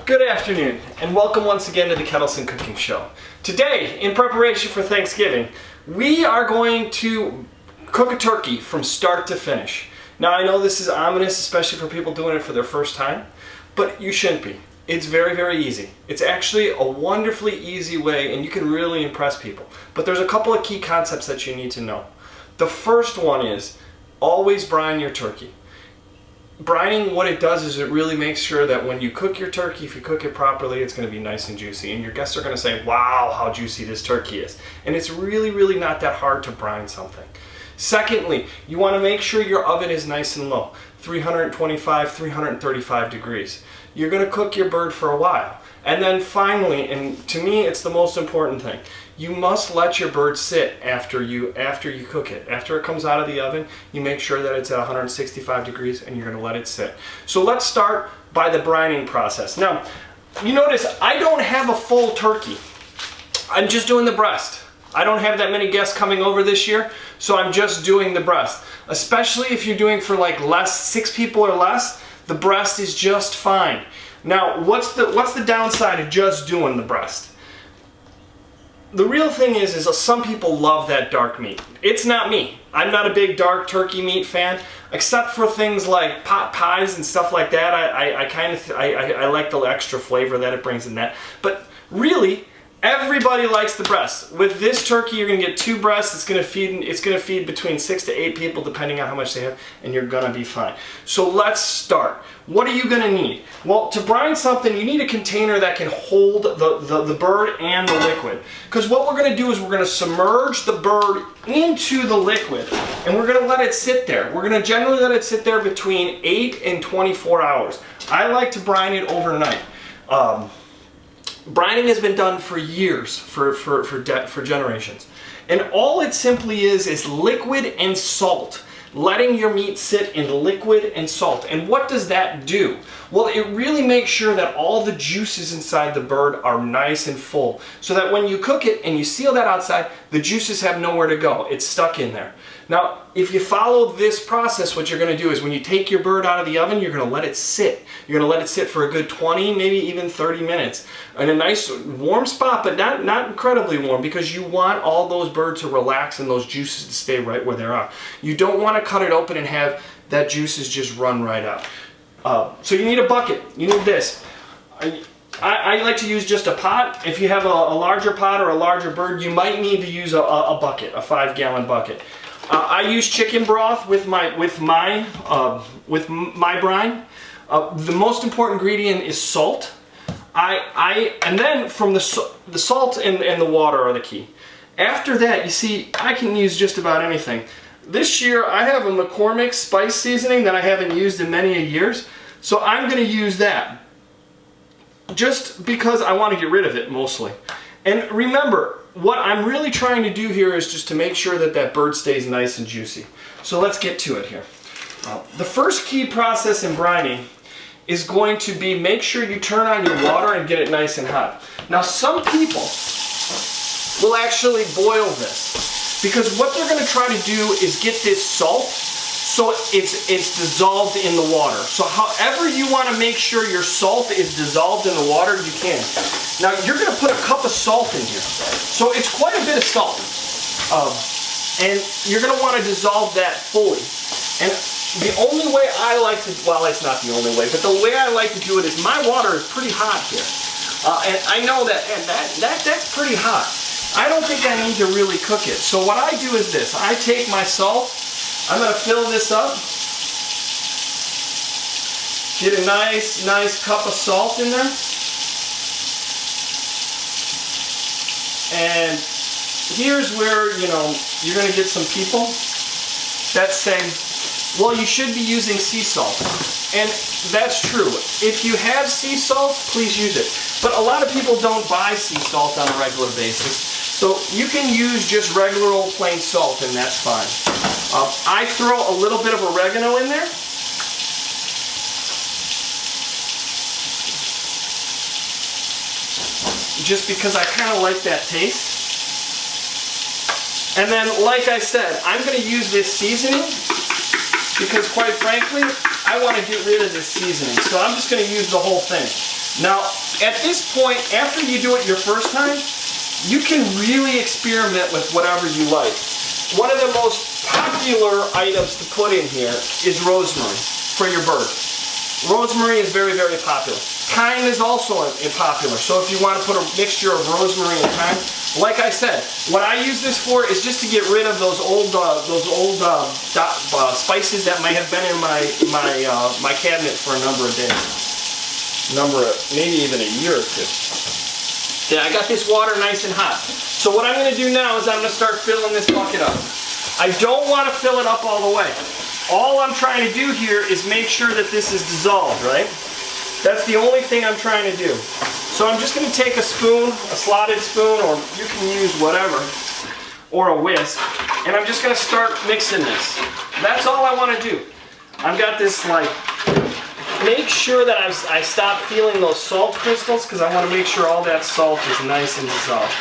Good afternoon, and welcome once again to the Kettleson Cooking Show. Today, in preparation for Thanksgiving, we are going to cook a turkey from start to finish. Now, I know this is ominous, especially for people doing it for their first time, but you shouldn't be. It's very, very easy. It's actually a wonderfully easy way, and you can really impress people. But there's a couple of key concepts that you need to know. The first one is always brine your turkey. Brining, what it does is it really makes sure that when you cook your turkey, if you cook it properly, it's going to be nice and juicy. And your guests are going to say, wow, how juicy this turkey is. And it's really, really not that hard to brine something. Secondly, you want to make sure your oven is nice and low, 325, 335 degrees. You're going to cook your bird for a while. And then finally, and to me it's the most important thing, you must let your bird sit after you cook it. After it comes out of the oven, you make sure that it's at 165 degrees and you're going to let it sit. So let's start by the brining process. Now, you notice I don't have a full turkey. I'm just doing the breast. I don't have that many guests coming over this year, so I'm just doing the breast. Especially if you're doing for like 6 people or less, the breast is just fine. Now, what's the downside of just doing the breast? The real thing is some people love that dark meat. It's not me. I'm not a big dark turkey meat fan, except for things like pot pies and stuff like that. I like the extra flavor that it brings in that. But really, everybody likes the breast. With this turkey, you're going to get 2 breasts. It's going to feed between 6 to 8 people, depending on how much they have, and you're going to be fine. So let's start. What are you going to need? Well, to brine something, you need a container that can hold the bird and the liquid. Because what we're going to do is we're going to submerge the bird into the liquid, and we're going to let it sit there. We're going to generally let it sit there between 8 and 24 hours. I like to brine it overnight. Brining has been done for years, for generations. And all it simply is liquid and salt. Letting your meat sit in liquid and salt. And what does that do? Well, it really makes sure that all the juices inside the bird are nice and full, so that when you cook it and you seal that outside, the juices have nowhere to go. It's stuck in there. Now, if you follow this process, what you're going to do is when you take your bird out of the oven, you're going to let it sit. You're going to let it sit for a good 20, maybe even 30 minutes in a nice warm spot, but not incredibly warm, because you want all those birds to relax and those juices to stay right where they are. You don't want to cut it open and have that juices just run right out. So you need a bucket. You need this. I like to use just a pot. If you have a larger pot or a larger bird, you might need to use a bucket, a 5-gallon bucket. I use chicken broth with my brine. The most important ingredient is salt. And then from the salt and the water are the key. After that, you see, I can use just about anything. This year I have a McCormick spice seasoning that I haven't used in many years, so I'm going to use that. Just because I want to get rid of it mostly. And remember, what I'm really trying to do here is just to make sure that that bird stays nice and juicy. So let's get to it here. The first key process in brining is going to be make sure you turn on your water and get it nice and hot. Now, some people will actually boil this, because what they're going to try to do is get this salt so it's dissolved in the water. So however you want to make sure your salt is dissolved in the water, you can. Now, you're going to put a cup of salt in here. So it's quite a bit of salt. And you're going to want to dissolve that fully. And the only way I like to, well, it's not the only way, but the way I like to do it is my water is pretty hot here. And I know that's pretty hot. I don't think I need to really cook it. So what I do is this. I take my salt. I'm going to fill this up. Get a nice cup of salt in there. And here's where, you're going to get some people that say, well, you should be using sea salt. And that's true. If you have sea salt, please use it. But a lot of people don't buy sea salt on a regular basis. So you can use just regular old plain salt, and that's fine. I throw a little bit of oregano in there. Just because I kind of like that taste. And then, like I said, I'm going to use this seasoning because, quite frankly, I I want to get rid of this seasoning. So I'm just going to use the whole thing. Now, at this point, after you do it your first time, you can really experiment with whatever you like. One of the most popular items to put in here is rosemary for your bird. Rosemary is very, very popular. Thyme is also popular. So if you want to put a mixture of rosemary and thyme, like I said, what I use this for is just to get rid of those old spices that might have been in my cabinet for a number of days, maybe even a year or two. Okay, I got this water nice and hot. So what I'm going to do now is I'm going to start filling this bucket up. I don't want to fill it up all the way. All I'm trying to do here is make sure that this is dissolved, right? That's the only thing I'm trying to do. So I'm just going to take a spoon, a slotted spoon, or you can use whatever, or a whisk, and I'm just going to start mixing this. That's all I want to do. I've got this, like, make sure that I stop feeling those salt crystals, because I want to make sure all that salt is nice and dissolved.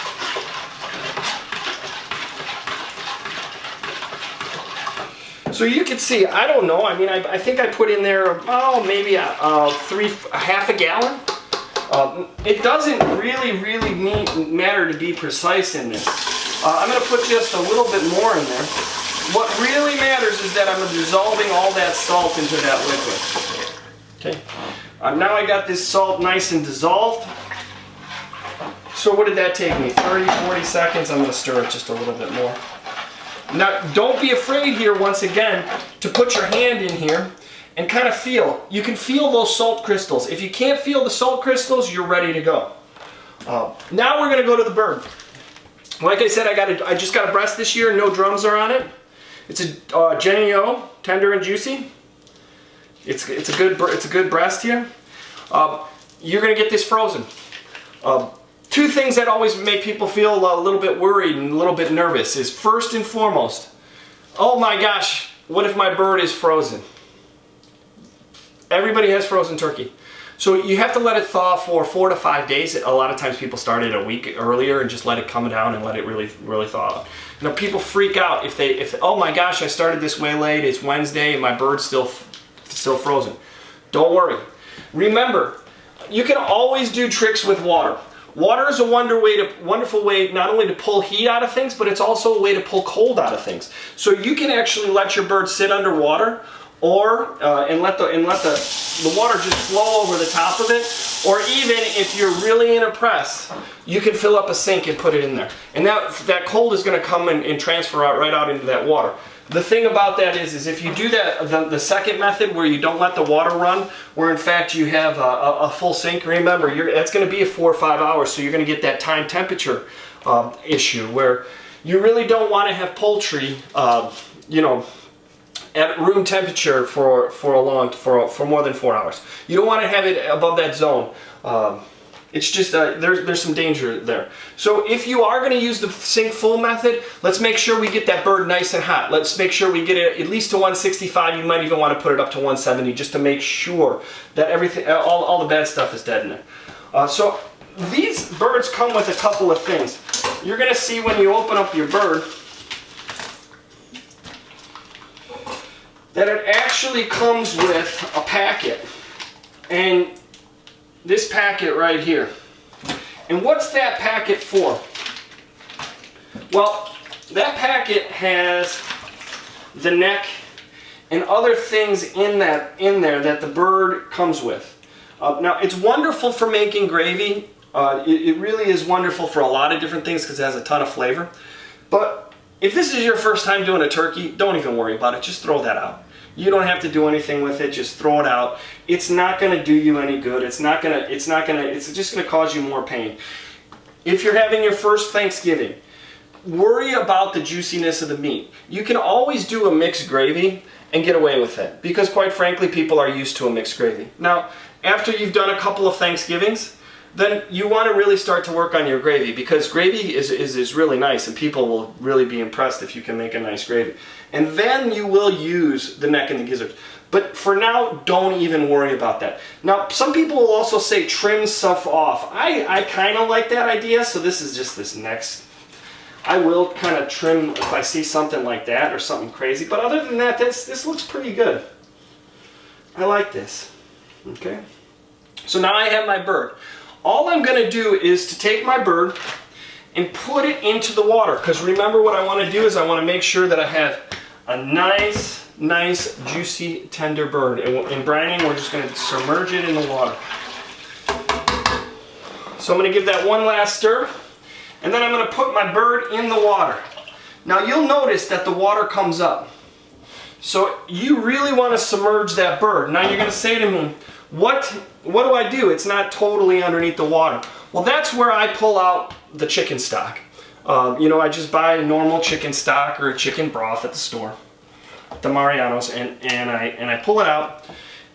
So you can see, I don't know, I mean, I think I put in there, oh, maybe half a gallon. It doesn't really matter to be precise in this. I'm going to put just a little bit more in there. What really matters is that I'm dissolving all that salt into that liquid. Okay. Now I got this salt nice and dissolved. So what did that take me? 30, 40 seconds. I'm going to stir it just a little bit more. Now, don't be afraid here, once again, to put your hand in here and kind of feel. You can feel those salt crystals. If you can't feel the salt crystals, you're ready to go. Now we're going to go to the bird. Like I said, I just got a breast this year. No drums are on it. It's a Jenny O, tender and juicy. It's a good breast here. You're going to get this frozen. Two things that always make people feel a little bit worried and a little bit nervous is, first and foremost, oh my gosh, what if my bird is frozen? Everybody has frozen turkey. So you have to let it thaw for 4 to 5 days. A lot of times people start it a week earlier and just let it come down and let it really thaw out. Now people freak out if oh my gosh, I started this way late, it's Wednesday and my bird's still frozen. Don't worry. Remember, you can always do tricks with water. Water is a wonderful way not only to pull heat out of things, but it's also a way to pull cold out of things. So you can actually let your bird sit underwater, or and let the water just flow over the top of it. Or even if you're really in a press, you can fill up a sink and put it in there, and that cold is going to come and transfer out right out into that water. The thing about that is if you do that, the second method where you don't let the water run, where in fact you have a full sink, remember, that's going to be 4 or 5 hours, so you're going to get that time temperature issue where you really don't want to have poultry, at room temperature for more than 4 hours. You don't want to have it above that zone. It's just there's some danger there. So if you are going to use the sink full method, let's make sure we get that bird nice and hot. Let's make sure we get it at least to 165. You might even want to put it up to 170 just to make sure that everything, all the bad stuff is dead in there. So these birds come with a couple of things. You're going to see when you open up your bird that it actually comes with a packet. And this packet right here. And what's that packet for? Well, that packet has the neck and other things in there that the bird comes with. Now, it's wonderful for making gravy. It really is wonderful for a lot of different things because it has a ton of flavor. But if this is your first time doing a turkey, don't even worry about it. Just throw that out. You don't have to do anything with it. Just throw it out. It's not going to do you any good. It's just going to cause you more pain. If you're having your first Thanksgiving, worry about the juiciness of the meat. You can always do a mixed gravy and get away with it because, quite frankly, people are used to a mixed gravy. Now, after you've done a couple of Thanksgivings, then you want to really start to work on your gravy because gravy is really nice and people will really be impressed if you can make a nice gravy. And then you will use the neck and the gizzards. But for now, don't even worry about that. Now, some people will also say trim stuff off. I kind of like that idea, so this is just this next. I will kind of trim if I see something like that or something crazy. But other than that, this looks pretty good. I like this. Okay. So now I have my bird. All I'm going to do is to take my bird and put it into the water, because remember what I want to do is I want to make sure that I have a nice, juicy, tender bird. And in brining, we're just going to submerge it in the water. So I'm going to give that one last stir, and then I'm going to put my bird in the water. Now you'll notice that the water comes up. So you really want to submerge that bird. Now you're going to say to me, what do I do? It's not totally underneath the water. Well, that's where I pull out the chicken stock. You know, I just buy a normal chicken stock or a chicken broth at the store, the Mariano's, and I pull it out,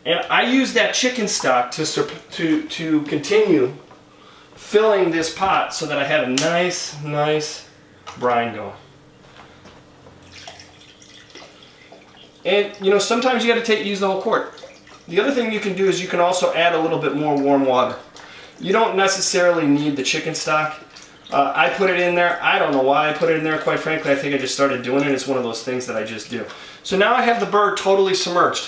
and I use that chicken stock to continue filling this pot so that I have a nice brine going. And you know, sometimes you got to use the whole quart. The other thing you can do is you can also add a little bit more warm water. You don't necessarily need the chicken stock. I put it in there. I don't know why I put it in there, quite frankly. I think I just started doing it. It's one of those things that I just do. So now I have the bird totally submerged.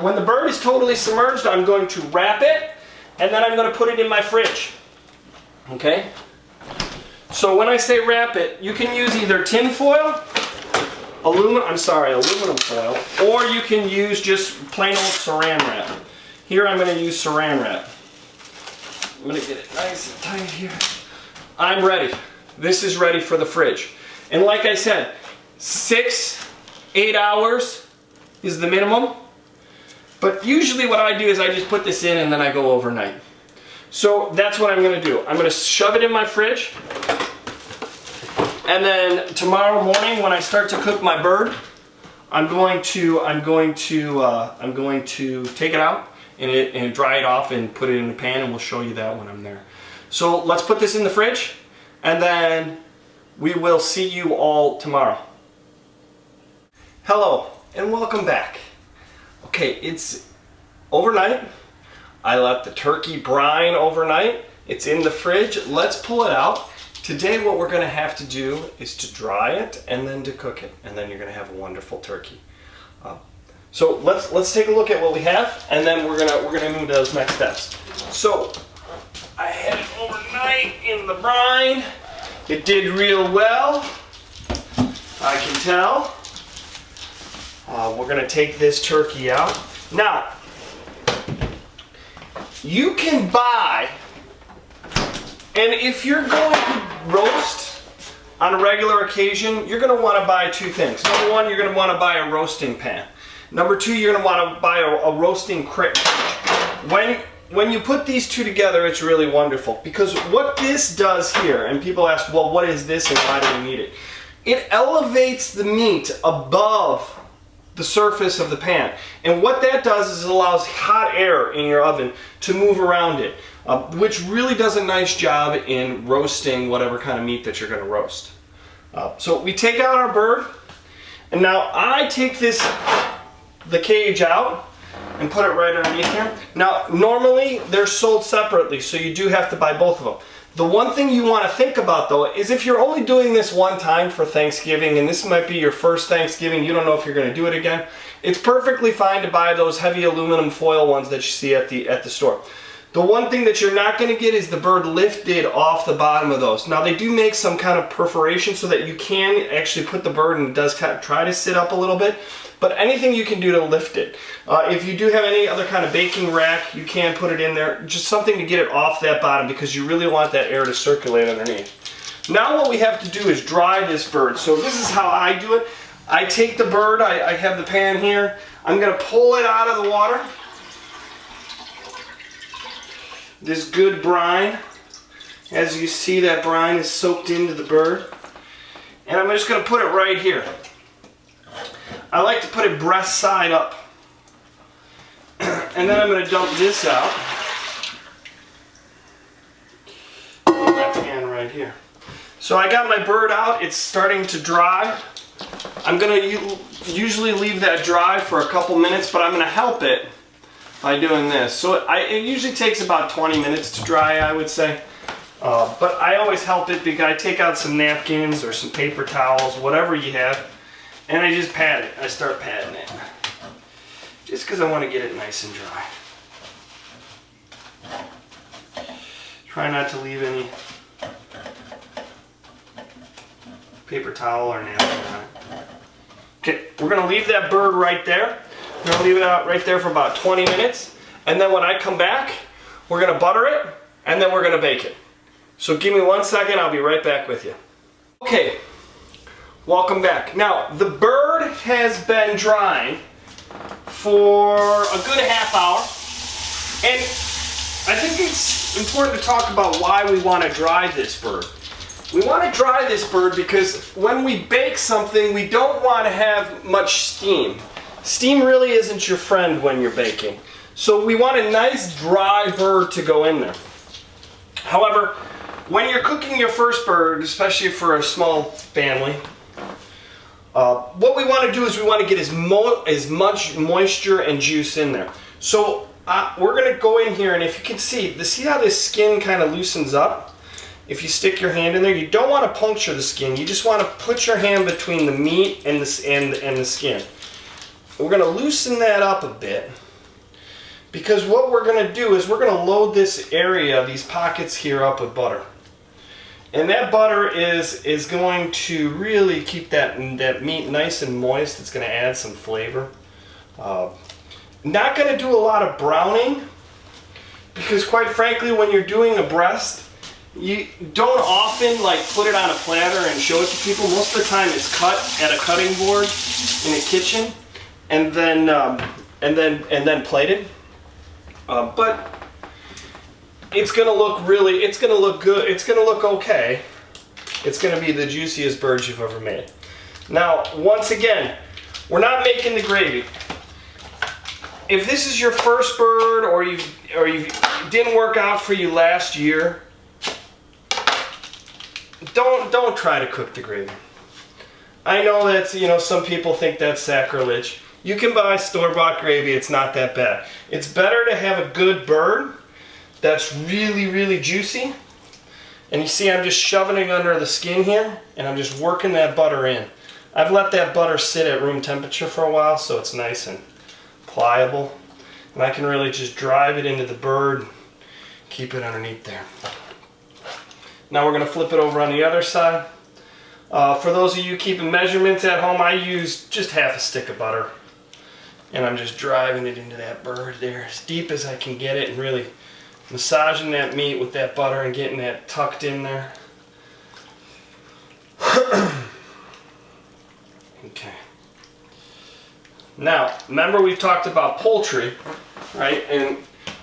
When the bird is totally submerged, I'm going to wrap it, and then I'm going to put it in my fridge. Okay? So when I say wrap it, you can use either tin foil, aluminum foil, or you can use just plain old saran wrap. Here I'm going to use saran wrap. I'm going to get it nice and tight here. I'm ready. This is ready for the fridge. And like I said, 6-8 hours is the minimum. But usually what I do is I just put this in and then I go overnight. So that's what I'm going to do. I'm going to shove it in my fridge. And then tomorrow morning when I start to cook my bird, I'm going to take it out and dry it off and put it in the pan, and we'll show you that when I'm there. So let's put this in the fridge, and then we will see you all tomorrow. Hello and welcome back. Okay, it's overnight. I let the turkey brine overnight. It's in the fridge. Let's pull it out. Today what we're going to have to do is to dry it and then to cook it, and then you're going to have a wonderful turkey. So let's take a look at what we have, and then we're gonna move to those next steps. So I had it overnight in the brine. It did real well, I can tell. We're gonna take this turkey out. Now, you can buy, and if you're going to roast on a regular occasion, you're going to want to buy two things. Number one, you're going to want to buy a roasting pan. Number two, you're going to want to buy a roasting crit. When you put these two together, it's really wonderful, because what this does here, and people ask, well, what is this and why do we need it? It elevates the meat above the surface of the pan. And what that does is it allows hot air in your oven to move around it, which really does a nice job in roasting whatever kind of meat that you're going to roast. So we take out our bird, and now I take the cage out and put it right underneath here. Now normally they're sold separately, so you do have to buy both of them. The one thing you want to think about though is if you're only doing this one time for Thanksgiving, and this might be your first Thanksgiving, you don't know if you're going to do it again, it's perfectly fine to buy those heavy aluminum foil ones that you see at the store. The one thing that you're not going to get is the bird lifted off the bottom of those. Now they do make some kind of perforation so that you can actually put the bird, and it does kind of try to sit up a little bit, but anything you can do to lift it. If you do have any other kind of baking rack, you can put it in there, just something to get it off that bottom, because you really want that air to circulate underneath. Now what we have to do is dry this bird. So this is how I do it. I take the bird, I have the pan here, I'm going to pull it out of the water. This good brine, as you see, that brine is soaked into the bird. And I'm just going to put it right here. I like to put it breast side up. And then I'm going to dump this out. In my pan right here. So I got my bird out, it's starting to dry. I'm going to usually leave that dry for a couple minutes, but I'm going to help it by doing this. So it usually takes about 20 minutes to dry, I would say. But I always help it because I take out some napkins or some paper towels, whatever you have, and I just pat it. I start patting it. just because I want to get it nice and dry. Try not to leave any paper towel or napkin on it. Okay, we're going to leave that bird right there. We're going to leave it out right there for about 20 minutes. And then when I come back, we're going to butter it, and then we're going to bake it. So give me 1 second, I'll be right back with you. Okay, welcome back. Now, the bird has been drying for a good half hour. And I think it's important to talk about why we want to dry this bird. We want to dry this bird because when we bake something, we don't want to have much steam. Steam really isn't your friend when you're baking. So we want a nice dry bird to go in there. However, when you're cooking your first bird, especially for a small family, what we want to do is we want to get as much moisture and juice in there. So we're going to go in here, and if you can see how this skin kind of loosens up? If you stick your hand in there, you don't want to puncture the skin. You just want to put your hand between the meat and the skin. We're going to loosen that up a bit, because what we're going to do is we're going to load this area, these pockets here, up with butter. And that butter is going to really keep that meat nice and moist. It's going to add some flavor. Not going to do a lot of browning, because quite frankly, when you're doing a breast, you don't often put it on a platter and show it to people. Most of the time it's cut at a cutting board in a kitchen and then plated. But it's going to look it's going to look good. It's going to look okay. It's going to be the juiciest bird you've ever made. Now, once again, we're not making the gravy. If this is your first bird or you didn't work out for you last year, don't try to cook the gravy. I know that some people think that's sacrilege. You can buy store-bought gravy. It's not that bad. It's better to have a good bird that's really, really juicy. And you see I'm just shoving it under the skin here, and I'm just working that butter in. I've let that butter sit at room temperature for a while, so it's nice and pliable. And I can really just drive it into the bird, keep it underneath there. Now we're going to flip it over on the other side. For those of you keeping measurements at home, I use just half a stick of butter. And I'm just driving it into that bird there as deep as I can get it, and really massaging that meat with that butter and getting that tucked in there. Okay. Now, remember we've talked about poultry, right? And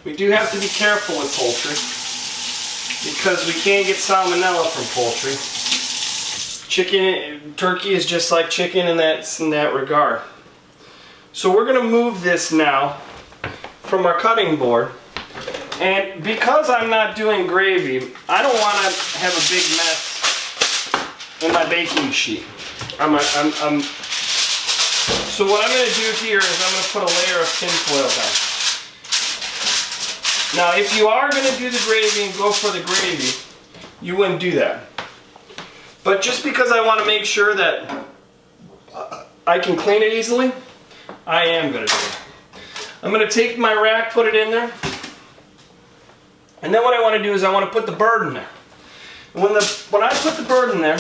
we do have to be careful with poultry, because we can get salmonella from poultry. Turkey is just like chicken in that regard. So we're going to move this now from our cutting board. And because I'm not doing gravy, I don't want to have a big mess in my baking sheet. So what I'm going to do here is I'm going to put a layer of tin foil down. Now, if you are going to do the gravy and go for the gravy, you wouldn't do that. But just because I want to make sure that I can clean it easily, I am going to do it. I'm going to take my rack, put it in there, and then what I want to do is I want to put the bird in there. When I put the bird in there,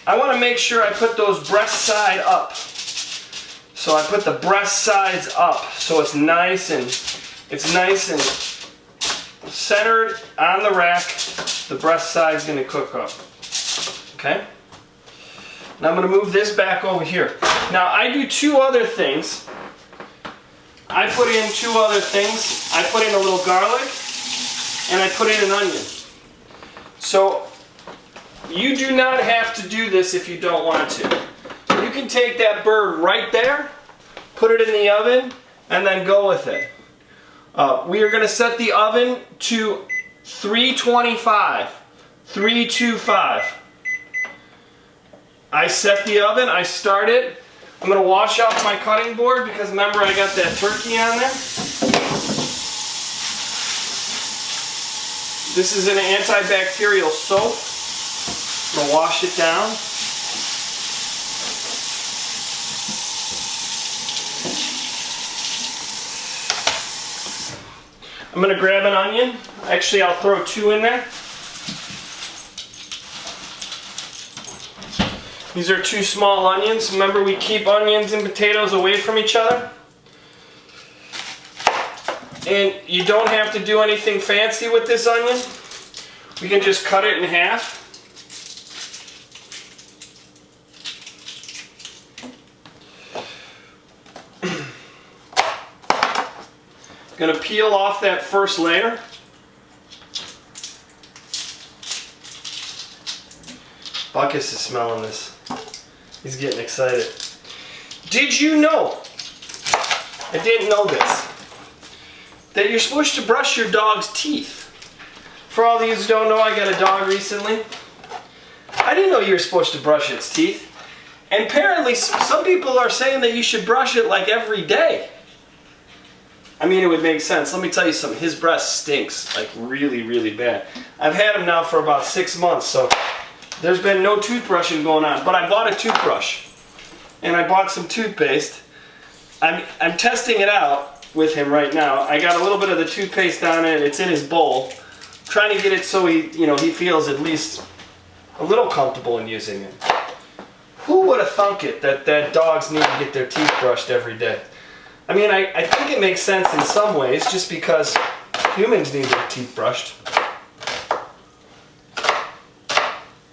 I want to make sure I put those breast side up. So I put the breast sides up so it's nice and centered on the rack. The breast side's going to cook up. Okay? Now I'm going to move this back over here. Now I do two other things. I put in two other things. I put in a little garlic and I put in an onion. So you do not have to do this if you don't want to. You can take that bird right there, put it in the oven, and then go with it. We are going to set the oven to 325. 325. I set the oven, I start it. I'm going to wash off my cutting board because remember I got that turkey on there. This is an antibacterial soap. I'm going to wash it down. I'm going to grab an onion. Actually, I'll throw 2 in there. These are 2 small onions. Remember, we keep onions and potatoes away from each other. And you don't have to do anything fancy with this onion. We can just cut it in half. Going to peel off that first layer. Buckus is smelling this. He's getting excited. Did you know, I didn't know this, that you're supposed to brush your dog's teeth? For all of you who don't know, I got a dog recently. I didn't know you were supposed to brush its teeth. And apparently some people are saying that you should brush it like every day. I mean, it would make sense. Let me tell you something. His breath stinks, like really, really bad. I've had him now for about 6 months, so there's been no toothbrushing going on. But I bought a toothbrush, and I bought some toothpaste. I'm testing it out with him right now. I got a little bit of the toothpaste on it. It's in his bowl. I'm trying to get it so he feels at least a little comfortable in using it. Who would have thunk it that dogs need to get their teeth brushed every day? I mean, I think it makes sense in some ways, just because humans need their teeth brushed.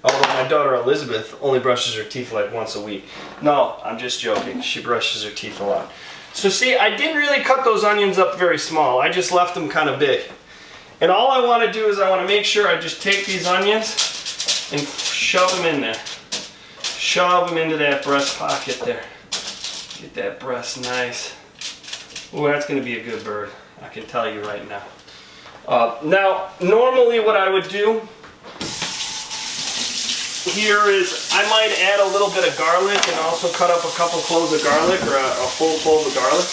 Although my daughter Elizabeth only brushes her teeth like once a week. No, I'm just joking. She brushes her teeth a lot. So see, I didn't really cut those onions up very small. I just left them kind of big. And all I want to do is I want to make sure I just take these onions and shove them in there. Shove them into that breast pocket there. Get that breast nice. Oh, that's going to be a good bird. I can tell you right now. Now, normally what I would do here is I might add a little bit of garlic and also cut up a couple cloves of garlic, or a full clove of garlic.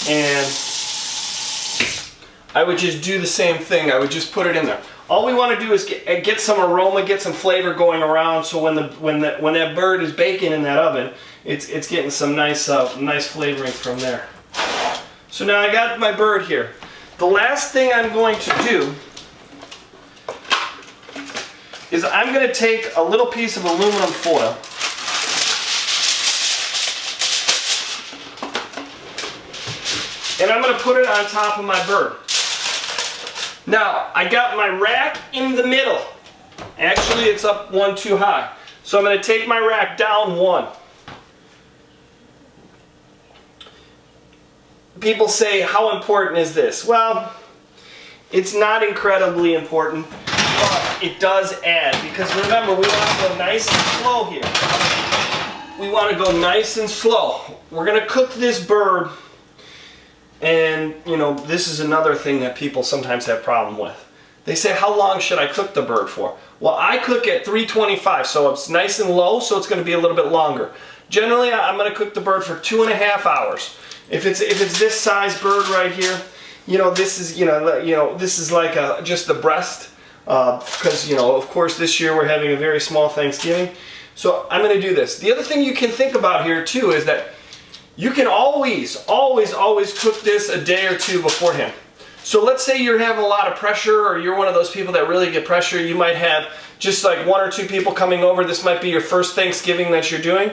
And I would just do the same thing. I would just put it in there. All we want to do is get some aroma, get some flavor going around, so when that bird is baking in that oven, it's getting some nice flavoring from there. So now I got my bird here. The last thing I'm going to do is I'm going to take a little piece of aluminum foil and I'm going to put it on top of my bird. Now, I got my rack in the middle. Actually, it's up one too high. So I'm going to take my rack down one. People say, how important is this? Well, it's not incredibly important, but it does add. Because remember, we want to go nice and slow here. We want to go nice and slow. We're going to cook this bird. And, this is another thing that people sometimes have problem with. They say, how long should I cook the bird for? Well, I cook at 325, so it's nice and low, so it's going to be a little bit longer. Generally, I'm going to cook the bird for 2.5 hours. If it's this size bird right here, this is like just the breast, because of course this year we're having a very small Thanksgiving. So I'm going to do this. The other thing you can think about here too is that you can always cook this a day or two beforehand. So let's say you're having a lot of pressure, or you're one of those people that really get pressure. You might have just like 1 or 2 people coming over. This might be your first Thanksgiving that you're doing.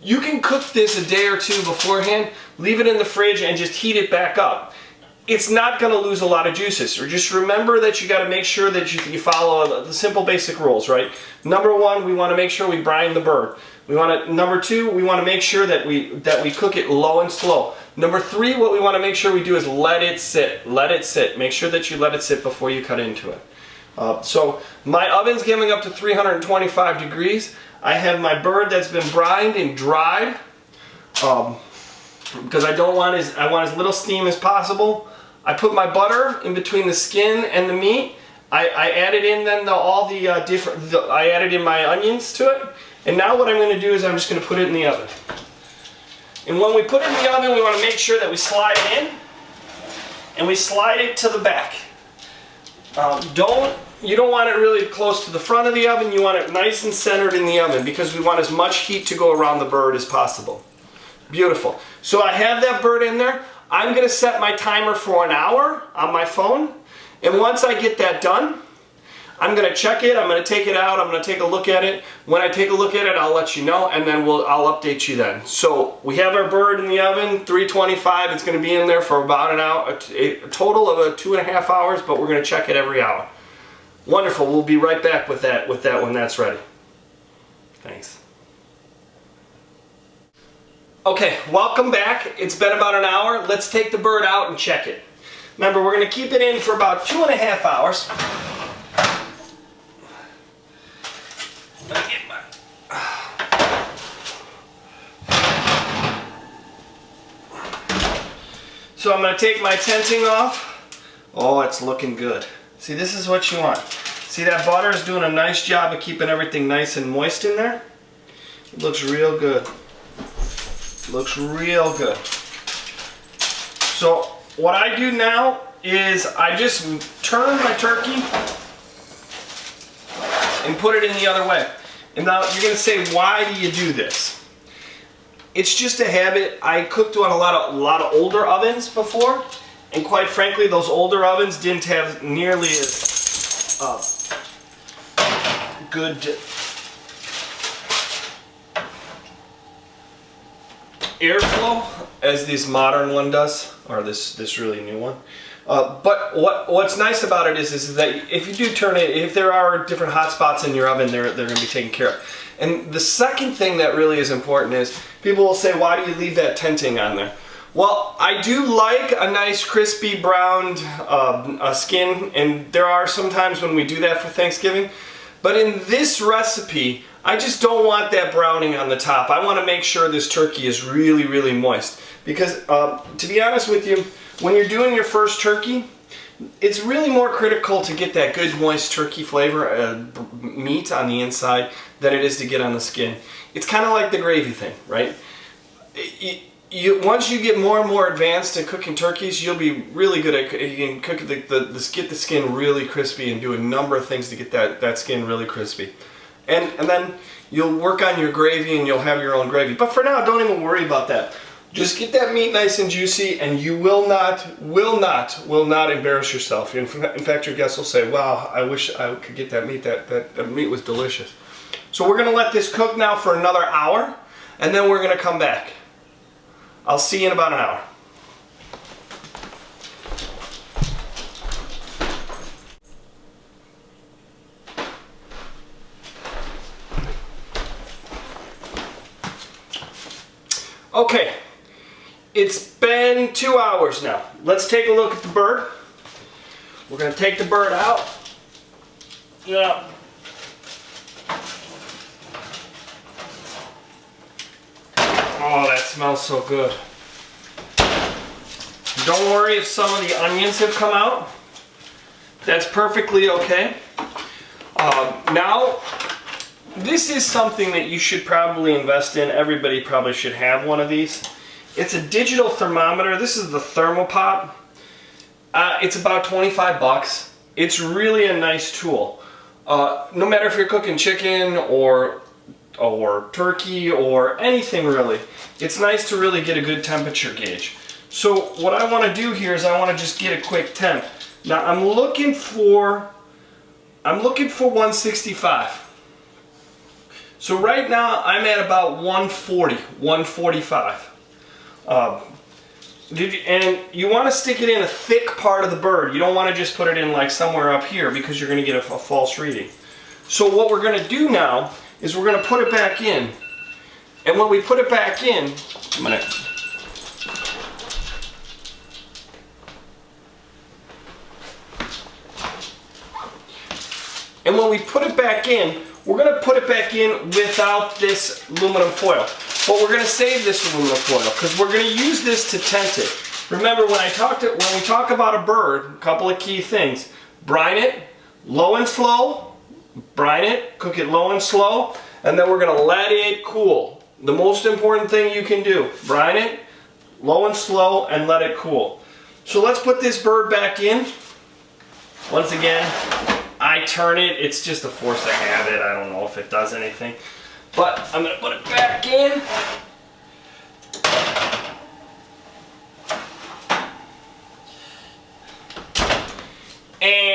You can cook this a day or two beforehand, leave it in the fridge, and just heat it back up. It's not going to lose a lot of juices. Or just remember that you got to make sure that you follow the simple basic rules, right? Number 1, we want to make sure we brine the bird. Number 2, we want to make sure that we cook it low and slow. Number 3, what we want to make sure we do is let it sit. Let it sit. Make sure that you let it sit before you cut into it. So my oven's getting up to 325 degrees. I have my bird that's been brined and dried because I want as little steam as possible. I put my butter in between the skin and the meat. I added in then I added in my onions to it. And now what I'm going to do is I'm just going to put it in the oven. And when we put it in the oven, we want to make sure that we slide it in and we slide it to the back. You don't want it really close to the front of the oven. You want it nice and centered in the oven because we want as much heat to go around the bird as possible. Beautiful. So I have that bird in there. I'm gonna set my timer for an hour on my phone, and once I get that done, I'm gonna check it, I'm gonna take it out, I'm gonna take a look at it. When I take a look at it, I'll let you know, and then I'll update you then. So we have our bird in the oven, 325. It's gonna be in there for about an hour, a total of 2.5 hours, but we're gonna check it every hour. Wonderful, we'll be right back with that when that's ready. Thanks. Okay, welcome back. It's been about an hour. Let's take the bird out and check it. Remember, we're gonna keep it in for about 2.5 hours. So I'm going to take my tenting off. Oh, it's looking good. See, this is what you want. See, that butter is doing a nice job of keeping everything nice and moist in there. It looks real good. Looks real good. So what I do now is I just turn my turkey and put it in the other way. And now you're going to say, why do you do this? It's just a habit. I cooked on a lot of older ovens before, and quite frankly, those older ovens didn't have nearly as good airflow as this modern one does, or this really new one. But what's nice about it is that if you do turn it, if there are different hot spots in your oven, they're going to be taken care of. And the second thing that really is important is people will say, why do you leave that tenting on there? Well, I do like a nice crispy browned skin, and there are some times when we do that for Thanksgiving. But in this recipe, I just don't want that browning on the top. I want to make sure this turkey is really, really moist. Because to be honest with you, when you're doing your first turkey, it's really more critical to get that good moist turkey flavor, meat on the inside, than it is to get on the skin. It's kind of like the gravy thing, right? Once you get more and more advanced in cooking turkeys, you'll be really good at you can cook get the skin really crispy and do a number of things to get that skin really crispy. And then you'll work on your gravy and you'll have your own gravy. But for now, don't even worry about that. Just get that meat nice and juicy, and you will not embarrass yourself. In fact, your guests will say, wow, I wish I could get that meat. That meat was delicious. So we're going to let this cook now for another hour, and then we're going to come back. I'll see you in about an hour. Okay. It's been 2 hours now. Let's take a look at the bird. We're going to take the bird out. Yeah. Oh, that smells so good. Don't worry if some of the onions have come out. That's perfectly okay. Now, this is something that you should probably invest in. Everybody probably should have one of these. It's a digital thermometer. This is the Thermopop. It's about 25 bucks. It's really a nice tool. No matter if you're cooking chicken or turkey or anything really, it's nice to really get a good temperature gauge. So what I want to do here is I want to just get a quick temp. Now I'm looking for 165. So right now I'm at about 140, 145. And you want to stick it in a thick part of the bird. You don't want to just put it in like somewhere up here because you're going to get a false reading. So what we're going to do now is we're going to put it back in. And when we put it back in, we're going to put it back in without this aluminum foil. But we're going to save this aluminum foil because we're going to use this to tent it. Remember, when we talk about a bird, a couple of key things. Brine it, low and slow. Brine it, cook it low and slow. And then we're going to let it cool. The most important thing you can do. Brine it, low and slow, and let it cool. So let's put this bird back in. Once again, I turn it. It's just a force of habit. I don't know if it does anything. But I'm going to put it back in.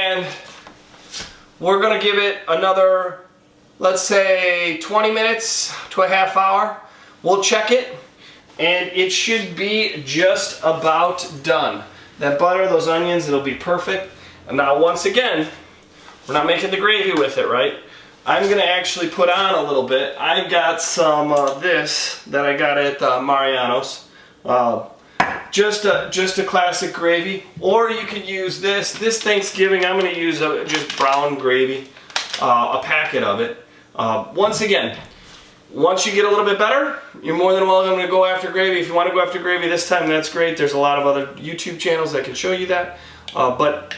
and we're gonna give it another, let's say 20 minutes to a half hour. We'll check it, and it should be just about done. That butter, those onions, it'll be perfect. And now once again, we're not making the gravy with it, right? I'm gonna actually put on a little bit. I got some this that I got at Mariano's. Just a classic gravy, or you could use this. This Thanksgiving, I'm gonna use just brown gravy, a packet of it. Once again, once you get a little bit better, you're more than welcome to go after gravy. If you want to go after gravy this time, that's great. There's a lot of other YouTube channels that can show you that. But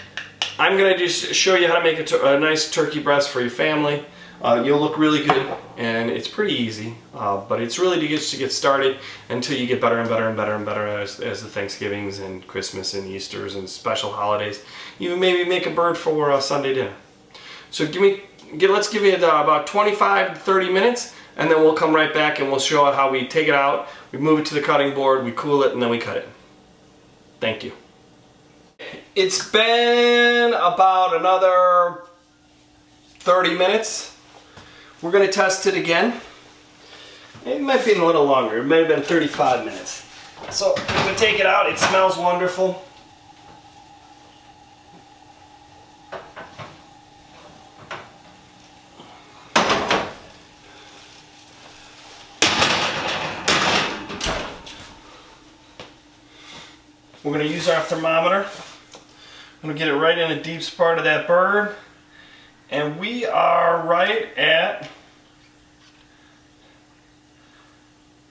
I'm going to just show you how to make a nice turkey breast for your family. You'll look really good, and it's pretty easy. But it's really to get started until you get better and better and better and better as the Thanksgivings and Christmas and Easters and special holidays. Even maybe make a bird for Sunday dinner. So let's give it about 25 to 30 minutes. And then we'll come right back and we'll show how we take it out, we move it to the cutting board, we cool it, and then we cut it. Thank you. It's been about another 30 minutes. We're going to test it again. It might be a little longer. It may have been 35 minutes. So I'm going to take it out. It smells wonderful. We're going to use our thermometer. I'm going to get it right in the deepest part of that bird. And we are right at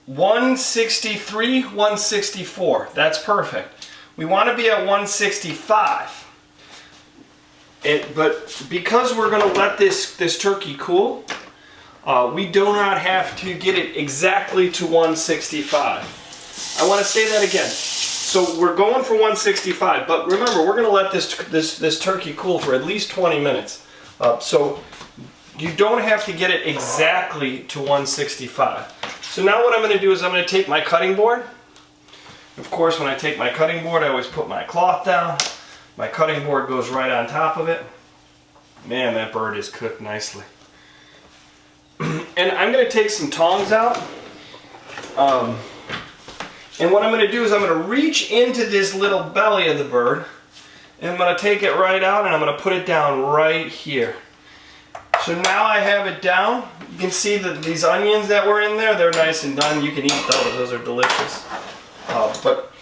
163, 164. That's perfect. We want to be at 165. But because we're going to let this turkey cool, we do not have to get it exactly to 165. I want to say that again. So we're going for 165, but remember, we're going to let this turkey cool for at least 20 minutes. So you don't have to get it exactly to 165. So now what I'm going to do is I'm going to take my cutting board. Of course, when I take my cutting board, I always put my cloth down. My cutting board goes right on top of it. Man, that bird is cooked nicely. And I'm going to take some tongs out. And what I'm going to do is I'm going to reach into this little belly of the bird, and I'm going to take it right out, and I'm going to put it down right here. So now I have it down. You can see that these onions that were in there, they're nice and done. You can eat those. Those are delicious. But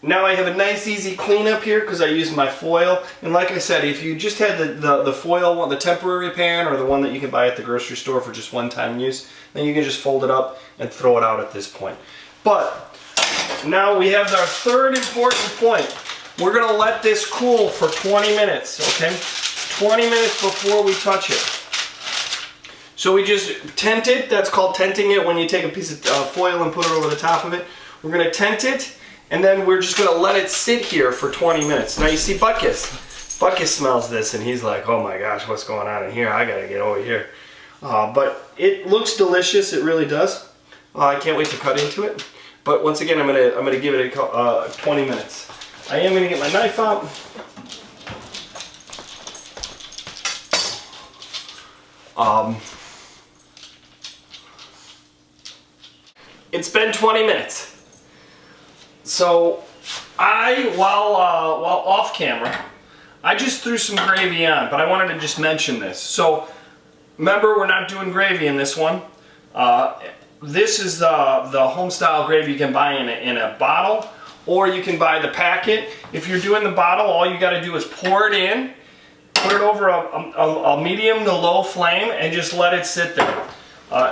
now I have a nice easy cleanup here because I used my foil. And like I said, if you just had the foil one, the temporary pan, or the one that you can buy at the grocery store for just one-time use, then you can just fold it up and throw it out at this point. But now we have our third important point. We're going to let this cool for 20 minutes, okay? 20 minutes before we touch it. So we just tent it. That's called tenting it, when you take a piece of foil and put it over the top of it. We're going to tent it, and then we're just going to let it sit here for 20 minutes. Now you see Butkus. Butkus smells this, and he's like, oh my gosh, what's going on in here? I got to get over here. But it looks delicious. It really does. I can't wait to cut into it. But once again, I'm gonna give it 20 minutes. I am gonna get my knife out. It's been 20 minutes. So while off camera, I just threw some gravy on, but I wanted to just mention this. So remember, we're not doing gravy in this one. This is the home-style gravy you can buy in a bottle, or you can buy the packet. If you're doing the bottle, all you got to do is pour it in, put it over a medium to low flame, and just let it sit there.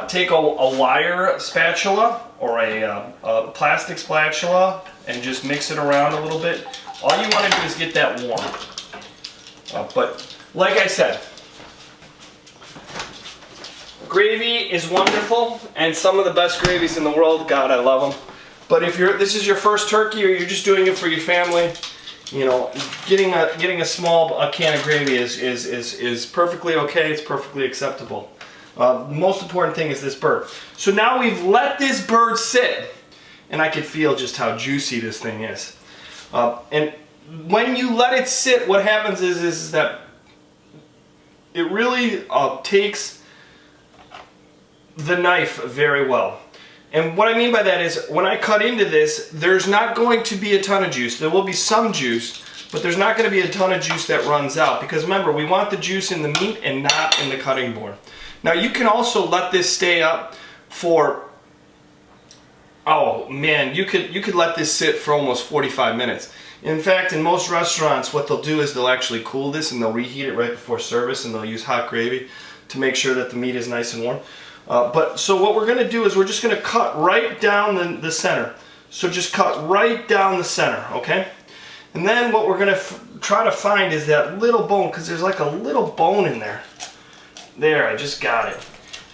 Take a wire spatula or a plastic spatula and just mix it around a little bit. All you want to do is get that warm. But like I said, gravy is wonderful, and some of the best gravies in the world. God, I love them. But if this is your first turkey, or you're just doing it for your family, you know, getting a small can of gravy is perfectly okay. It's perfectly acceptable. The most important thing is this bird. So now we've let this bird sit, and I can feel just how juicy this thing is. And when you let it sit, what happens is that it really takes the knife very well. And what I mean by that is, when I cut into this, there's not going to be a ton of juice. There will be some juice, but there's not going to be a ton of juice that runs out. Because remember, we want the juice in the meat and not in the cutting board. Now you can also let this stay up for, oh man, you could let this sit for almost 45 minutes. In fact, in most restaurants, what they'll do is they'll actually cool this and they'll reheat it right before service, and they'll use hot gravy to make sure that the meat is nice and warm. So what we're going to do is we're just going to cut right down the center. So just cut right down the center, okay? And then what we're going to try to find is that little bone, because there's like a little bone in there. There, I just got it.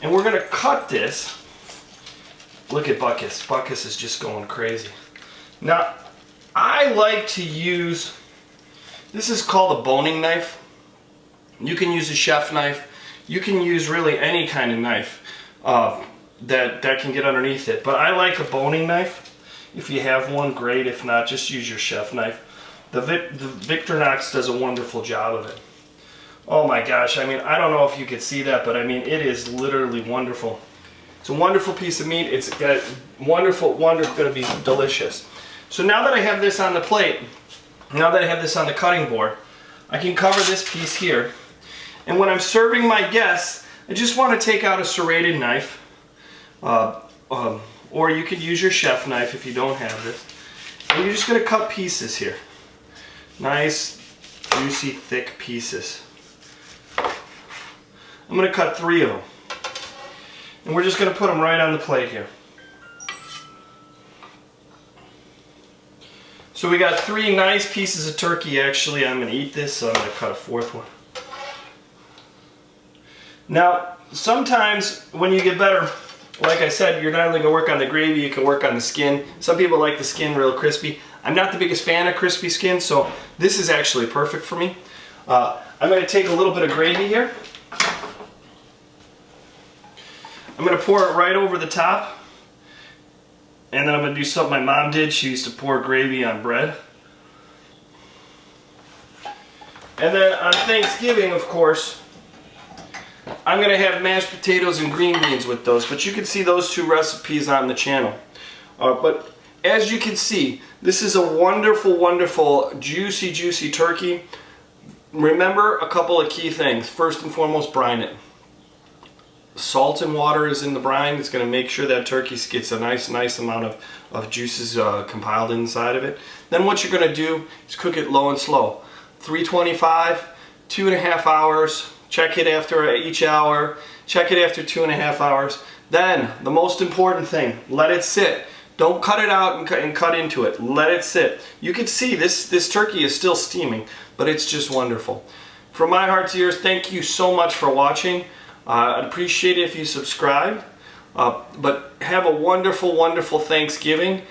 And we're going to cut this. Look at Buckus. Buckus is just going crazy. Now, I like to use, this is called a boning knife. You can use a chef knife. You can use really any kind of knife that can get underneath it. But I like a boning knife. If you have one, great. If not, just use your chef knife. The Victorinox does a wonderful job of it. Oh my gosh, I mean, I don't know if you could see that, but I mean, it is literally wonderful. It's a wonderful piece of meat. It's got wonderful, going to be delicious. So now that I have this on the plate, now that I have this on the cutting board, I can cover this piece here. And when I'm serving my guests, I just want to take out a serrated knife, or you could use your chef knife if you don't have this. And you're just going to cut pieces here. Nice, juicy, thick pieces. I'm going to cut 3 of them. And we're just going to put them right on the plate here. So we got 3 nice pieces of turkey. Actually, I'm going to eat this, so I'm going to cut a 4th one. Now, sometimes when you get better, like I said, you're not only going to work on the gravy, you can work on the skin. Some people like the skin real crispy. I'm not the biggest fan of crispy skin, so this is actually perfect for me. I'm going to take a little bit of gravy here. I'm going to pour it right over the top. And then I'm going to do something my mom did. She used to pour gravy on bread. And then on Thanksgiving, of course, I'm going to have mashed potatoes and green beans with those. But you can see those 2 recipes on the channel. But as you can see, this is a wonderful, wonderful, juicy, juicy turkey. Remember a couple of key things. First and foremost, brine it. Salt and water is in the brine. It's going to make sure that turkey gets a nice amount of juices compiled inside of it. Then what you're going to do is cook it low and slow. 325, 2.5 hours. Check it after each hour. Check it after 2.5 hours. Then, the most important thing, let it sit. Don't cut it out and cut into it. Let it sit. You can see this turkey is still steaming, but it's just wonderful. From my heart to yours, thank you so much for watching. I'd appreciate it if you subscribe. But have a wonderful, wonderful Thanksgiving.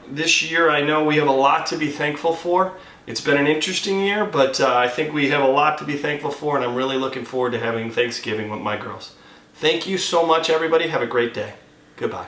This year I know we have a lot to be thankful for. It's been an interesting year, but I think we have a lot to be thankful for, and I'm really looking forward to having Thanksgiving with my girls. Thank you so much, everybody. Have a great day. Goodbye.